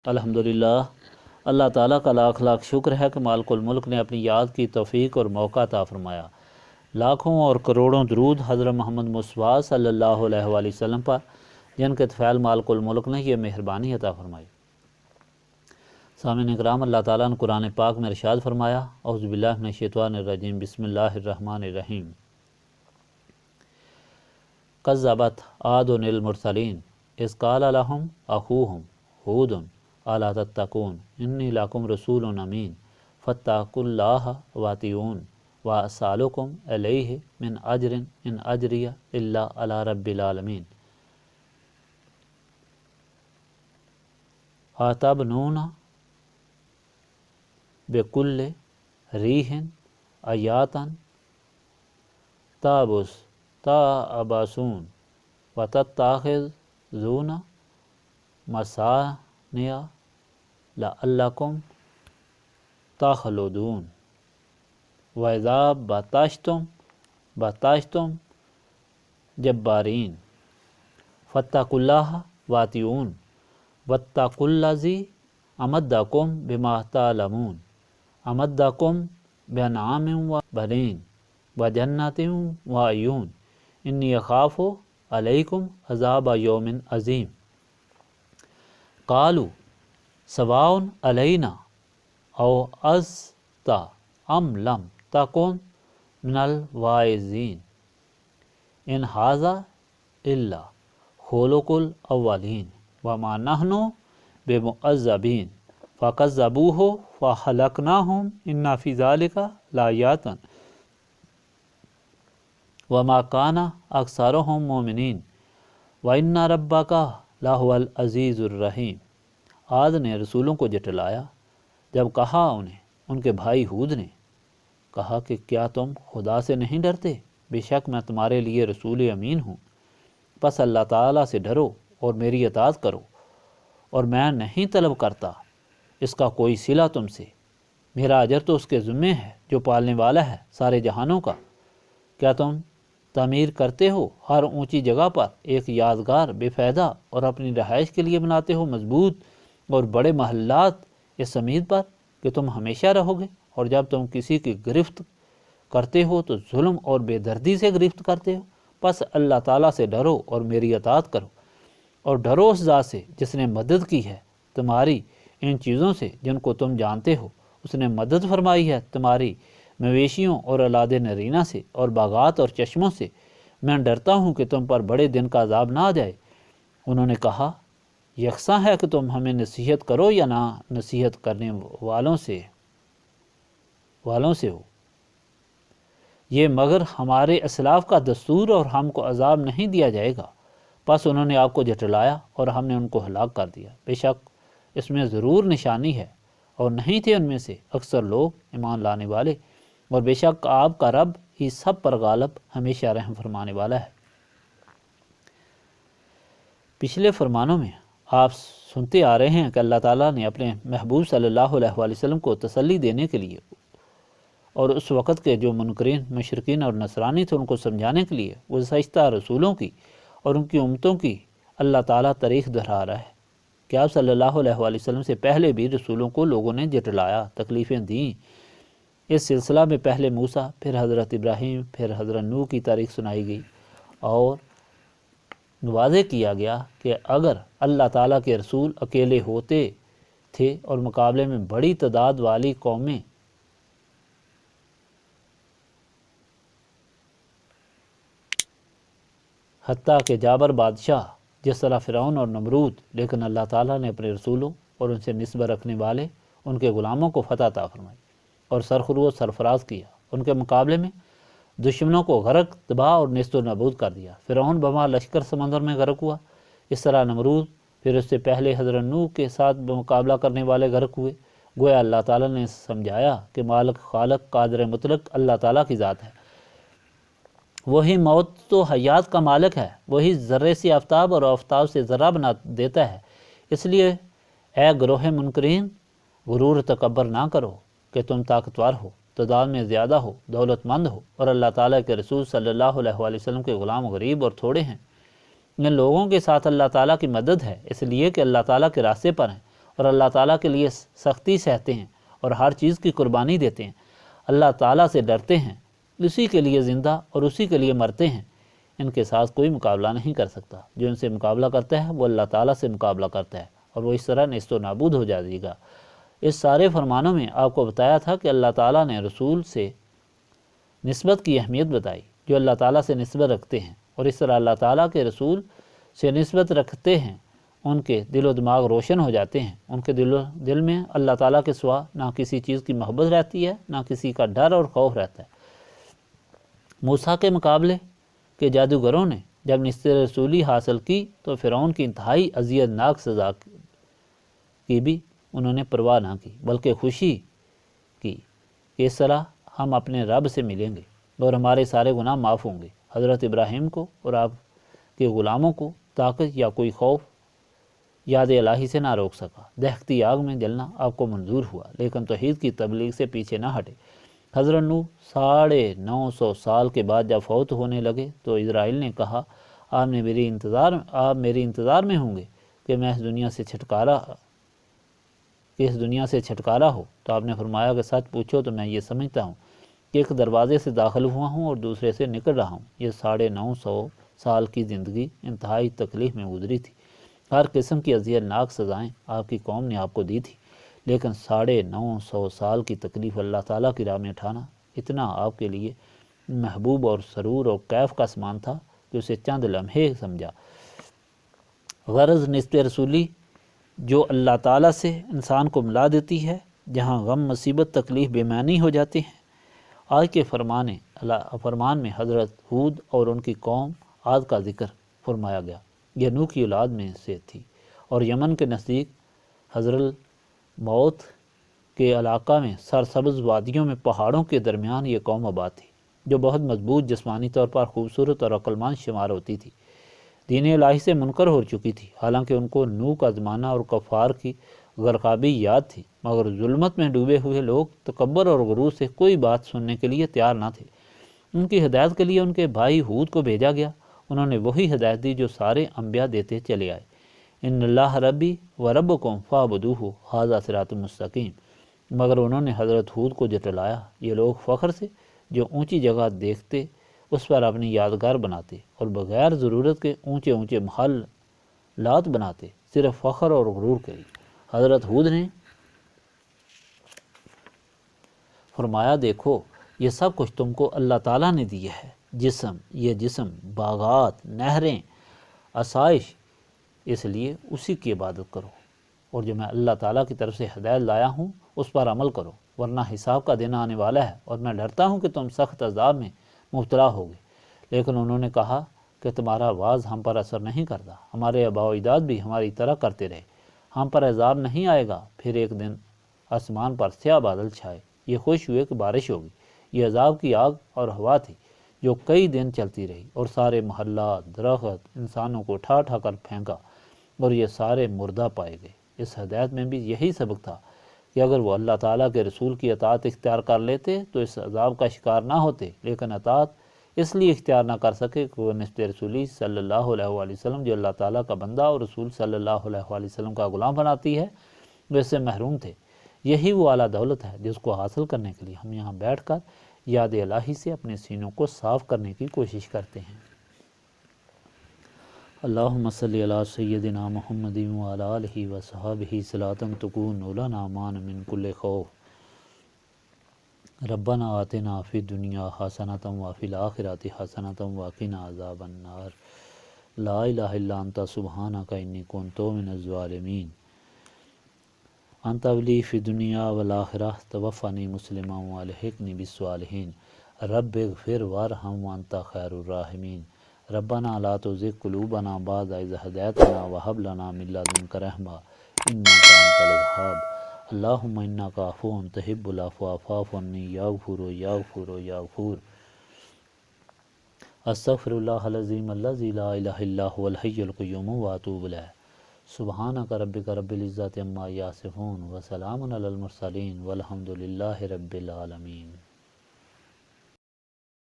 الحمدللہ، اللہ تعالیٰ کا لاکھ لاکھ شکر ہے کہ مالک الملک نے اپنی یاد کی توفیق اور موقع عطا فرمایا۔ لاکھوں اور کروڑوں درود حضرت محمد مصطفیٰ صلی اللہ علیہ وآلہ وسلم پر، جن کے طفیل مالک الملک نے یہ مہربانی عطا فرمائی۔ سامعین کرام، اللہ تعالیٰ نے قرآن پاک میں ارشاد فرمایا، اعوذ باللہ من الشیطان الرجیم، بسم اللہ الرحمن الرحیم۔ کذبت عاد المرسلین اذ قال لهم اخوهم ہود الا تتقون انی لکم رسول امین فاتقوا اللہ واطیعون واسألکم علیہ من اجر ان اجری الا علی رب العالمین۔ اتبنون بکل ریح آیاتا تعبثون وتتخذون مصانع لعلکم تخلدون وَإِذَا بَطَشْتُمْ جبارین فاتقوا اللہ وَأَطِیعُونِ وَاتَّقُوا الَّذِی أَمَدَّکُم بِمَا تَعْلَمُونَ أَمَدَّکُم بِأَنْعَامٍ وَبَنِینَ وَجَنَّاتٍ وَعُیُونٍ إِنِّی أَخَافُ عَلَیکُم عَذَابَ یومٍ عظیم۔ قالوا سواء علینا اوعظت ام لم تکن من الواعظین ان ھذا الا خلق الاولین وما نحن بمعذبین فکذبوہ فاہلکناہم ان فی ذلک لآیات وما کان اکثرہم مومنین وان ربک لہو العزیز الرحیم۔ عاد نے رسولوں کو جھٹلایا جب کہا انہیں ان کے بھائی ہود نے کہا کہ کیا تم خدا سے نہیں ڈرتے؟ بے شک میں تمہارے لیے رسول امین ہوں، پس اللہ تعالیٰ سے ڈرو اور میری اطاعت کرو، اور میں نہیں طلب کرتا اس کا کوئی صلہ تم سے، میرا اجر تو اس کے ذمے ہے جو پالنے والا ہے سارے جہانوں کا۔ کیا تم تعمیر کرتے ہو ہر اونچی جگہ پر ایک یادگار بے فائدہ اور اپنی رہائش کے لیے بناتے ہو مضبوط اور بڑے محلات اس امید پر کہ تم ہمیشہ رہو گے، اور جب تم کسی کی گرفت کرتے ہو تو ظلم اور بے دردی سے گرفت کرتے ہو، پس اللہ تعالیٰ سے ڈرو اور میری اطاعت کرو، اور ڈرو اس ذات سے جس نے مدد کی ہے تمہاری ان چیزوں سے جن کو تم جانتے ہو۔ اس نے مدد فرمائی ہے تمہاری مویشیوں اور اولاد نرینہ سے اور باغات اور چشموں سے۔ میں ڈرتا ہوں کہ تم پر بڑے دن کا عذاب نہ آ جائے۔ انہوں نے کہا، یکساں ہے کہ تم ہمیں نصیحت کرو یا نہ نصیحت کرنے والوں سے ہو، یہ مگر ہمارے اسلاف کا دستور اور ہم کو عذاب نہیں دیا جائے گا۔ پس انہوں نے آپ کو جھٹلایا اور ہم نے ان کو ہلاک کر دیا۔ بے شک اس میں ضرور نشانی ہے، اور نہیں تھے ان میں سے اکثر لوگ ایمان لانے والے، اور بے شک آپ کا رب ہی سب پر غالب ہمیشہ رحم فرمانے والا ہے۔ پچھلے فرمانوں میں آپ سنتے آ رہے ہیں کہ اللہ تعالیٰ نے اپنے محبوب صلی اللہ علیہ وآلہ وسلم کو تسلی دینے کے لیے اور اس وقت کے جو منکرین مشرکین اور نصرانی تھے ان کو سمجھانے کے لیے گزشتہ رسولوں کی اور ان کی امتوں کی اللہ تعالیٰ تاریخ دہرا رہا ہے کہ آپ صلی اللہ علیہ وآلہ وسلم سے پہلے بھی رسولوں کو لوگوں نے جھٹلایا، تکلیفیں دیں۔ اس سلسلہ میں پہلے موسیٰ، پھر حضرت ابراہیم، پھر حضرت نوح کی تاریخ سنائی گئی، اور واضح کیا گیا کہ اگر اللہ تعالیٰ کے رسول اکیلے ہوتے تھے اور مقابلے میں بڑی تعداد والی قومیں حتیٰ کہ جابر بادشاہ جس طرح فرعون اور نمرود، لیکن اللہ تعالیٰ نے اپنے رسولوں اور ان سے نسبت رکھنے والے ان کے غلاموں کو فتح عطا فرمائی اور سرخرو و سرفراز کیا۔ ان کے مقابلے میں دشمنوں کو غرق، تباہ اور نیست و نابود کر دیا۔ فرعون بما لشکر سمندر میں غرق ہوا، اس طرح نمرود، پھر اس سے پہلے حضرت نوح کے ساتھ مقابلہ کرنے والے غرق ہوئے۔ گویا اللہ تعالیٰ نے سمجھایا کہ مالک، خالق، قادر مطلق اللہ تعالیٰ کی ذات ہے، وہی موت و حیات کا مالک ہے، وہی ذرے سے آفتاب اور آفتاب سے ذرہ بنا دیتا ہے۔ اس لیے اے گروہ منکرین، غرور تکبر نہ کرو کہ تم طاقتور ہو، تعداد میں زیادہ ہو، دولت مند ہو، اور اللہ تعالیٰ کے رسول صلی اللہ علیہ وآلہ وسلم کے غلام غریب اور تھوڑے ہیں۔ ان لوگوں کے ساتھ اللہ تعالیٰ کی مدد ہے، اس لیے کہ اللہ تعالیٰ کے راستے پر ہیں اور اللہ تعالیٰ کے لیے سختی سہتے ہیں اور ہر چیز کی قربانی دیتے ہیں، اللہ تعالیٰ سے ڈرتے ہیں، اسی کے لیے زندہ اور اسی کے لیے مرتے ہیں، ان کے ساتھ کوئی مقابلہ نہیں کر سکتا۔ جو ان سے مقابلہ کرتا ہے وہ اللہ تعالیٰ سے مقابلہ کرتا ہے، اور وہ اس طرح نیست و نابود ہو جائے گا۔ اس سارے فرمانوں میں آپ کو بتایا تھا کہ اللہ تعالیٰ نے رسول سے نسبت کی اہمیت بتائی، جو اللہ تعالیٰ سے نسبت رکھتے ہیں، اور اس طرح اللہ تعالیٰ کے رسول سے نسبت رکھتے ہیں ان کے دل و دماغ روشن ہو جاتے ہیں، ان کے دل میں اللہ تعالیٰ کے سوا نہ کسی چیز کی محبت رہتی ہے، نہ کسی کا ڈر اور خوف رہتا ہے۔ موسیٰ کے مقابلے کے جادوگروں نے جب نصف رسولی حاصل کی تو فرعون کی انتہائی اذیت ناک سزا کی بھی انہوں نے پرواہ نہ کی، بلکہ خوشی کی کہ اس طرح ہم اپنے رب سے ملیں گے اور ہمارے سارے گناہ معاف ہوں گے۔ حضرت ابراہیم کو اور آپ کے غلاموں کو طاقت یا کوئی خوف یاد الہی سے نہ روک سکا۔ دہکتی آگ میں جلنا آپ کو منظور ہوا، لیکن توحید کی تبلیغ سے پیچھے نہ ہٹے۔ حضرت نوح 950 سال کے بعد جب فوت ہونے لگے تو اسرائیل نے کہا، آپ میری انتظار میں ہوں گے کہ میں اس دنیا سے چھٹکارا ہو۔ تو آپ نے فرمایا کہ سچ پوچھو تو میں یہ سمجھتا ہوں کہ ایک دروازے سے داخل ہوا ہوں اور دوسرے سے نکل رہا ہوں۔ یہ 950 سال کی زندگی انتہائی تکلیف میں گزری تھی۔ ہر قسم کی اذیت ناک سزائیں آپ کی قوم نے آپ کو دی تھی، لیکن 950 سال کی تکلیف اللہ تعالیٰ کی راہ میں اٹھانا اتنا آپ کے لیے محبوب اور سرور اور کیف کا سامان تھا کہ اسے چند لمحے سمجھا۔ غرض نصف رسولی جو اللہ تعالیٰ سے انسان کو ملا دیتی ہے، جہاں غم مصیبت تکلیف بے معنی ہو جاتے ہیں۔ آج کے فرمان میں حضرت ہود اور ان کی قوم عاد کا ذکر فرمایا گیا۔ یہ نوح کی اولاد میں سے تھی، اور یمن کے نزدیک حضرت موت کے علاقہ میں سرسبز وادیوں میں پہاڑوں کے درمیان یہ قوم آباد تھی، جو بہت مضبوط، جسمانی طور پر خوبصورت اور عقل مند شمار ہوتی تھی۔ دین الہی سے منکر ہو چکی تھی، حالانکہ ان کو نوح کا زمانہ اور کفار کی غرقابی یاد تھی، مگر ظلمت میں ڈوبے ہوئے لوگ تکبر اور غرور سے کوئی بات سننے کے لیے تیار نہ تھے۔ ان کی ہدایت کے لیے ان کے بھائی ہود کو بھیجا گیا۔ انہوں نے وہی ہدایت دی جو سارے انبیاء دیتے چلے آئے، ان اللہ ربی و ربکم فاعبدوہ ھذا صراط مستقیم۔ مگر انہوں نے حضرت ہود کو جھٹلایا۔ یہ لوگ فخر سے جو اونچی جگہ دیکھتے اس پر اپنی یادگار بناتے اور بغیر ضرورت کے اونچے اونچے محلات بناتے، صرف فخر اور غرور کے لیے۔ حضرت ہود نے فرمایا، دیکھو یہ سب کچھ تم کو اللہ تعالیٰ نے دیا ہے، یہ جسم، باغات، نہریں، آسائش، اس لیے اسی کی عبادت کرو، اور جو میں اللہ تعالیٰ کی طرف سے ہدایت لایا ہوں اس پر عمل کرو، ورنہ حساب کا دن آنے والا ہے اور میں ڈرتا ہوں کہ تم سخت عذاب میں مبتلا ہوگے۔ لیکن انہوں نے کہا کہ تمہارا واعظ ہم پر اثر نہیں کرتا، ہمارے آباء و اجداد بھی ہماری طرح کرتے رہے، ہم پر عذاب نہیں آئے گا۔ پھر ایک دن آسمان پر سیاہ بادل چھائے، یہ خوش ہوئے کہ بارش ہوگی۔ یہ عذاب کی آگ اور ہوا تھی جو کئی دن چلتی رہی، اور سارے محلات، درخت، انسانوں کو اٹھا اٹھا کر پھینکا، اور یہ سارے مردہ پائے گئے۔ اس ہدایت میں بھی یہی سبق تھا کہ اگر وہ اللہ تعالیٰ کے رسول کی اطاعت اختیار کر لیتے تو اس عذاب کا شکار نہ ہوتے، لیکن اطاعت اس لیے اختیار نہ کر سکے کہ وہ نصف رسولی صلی اللہ علیہ وآلہ وسلم جو اللہ تعالیٰ کا بندہ اور رسول صلی اللہ علیہ وآلہ وسلم کا غلام بناتی ہے، وہ اس سے محروم تھے۔ یہی وہ اعلیٰ دولت ہے جس کو حاصل کرنے کے لیے ہم یہاں بیٹھ کر یاد الہی سے اپنے سینوں کو صاف کرنے کی کوشش کرتے ہیں۔ اللہم صلی علی سیدنا محمد وعلی آلہ وصحبہ صلاۃ تکون لنا مان من کل خوف۔ ربنا آتنا فی الدنیا حسنۃ وفی الآخرۃ حسنۃ وقنا عذاب النار۔ لا الہ الا انت سبحانک انی کنت من الظالمین۔ انت ولی فی الدنیا والآخرہ توفنی مسلما والحقنی بالصالحین۔ رب اغفر وارحم وانت خیر الراحمین۔ ربنا لا تزغ قلوبنا بعد اذ ہدیتنا وہب لنا من لدنک رحمۃ انک انت الوہاب۔ اللہم انک عفو تحب العفو فاعف عنی یا غفور یا غفور یا غفور۔ استغفر اللہ العظیم الذی لا الہ الا هو الحی القیوم واتوب الیہ۔ سبحانک ربک رب العزۃ عما یصفون وسلام علی المرسلین والحمد للہ رب العالمین۔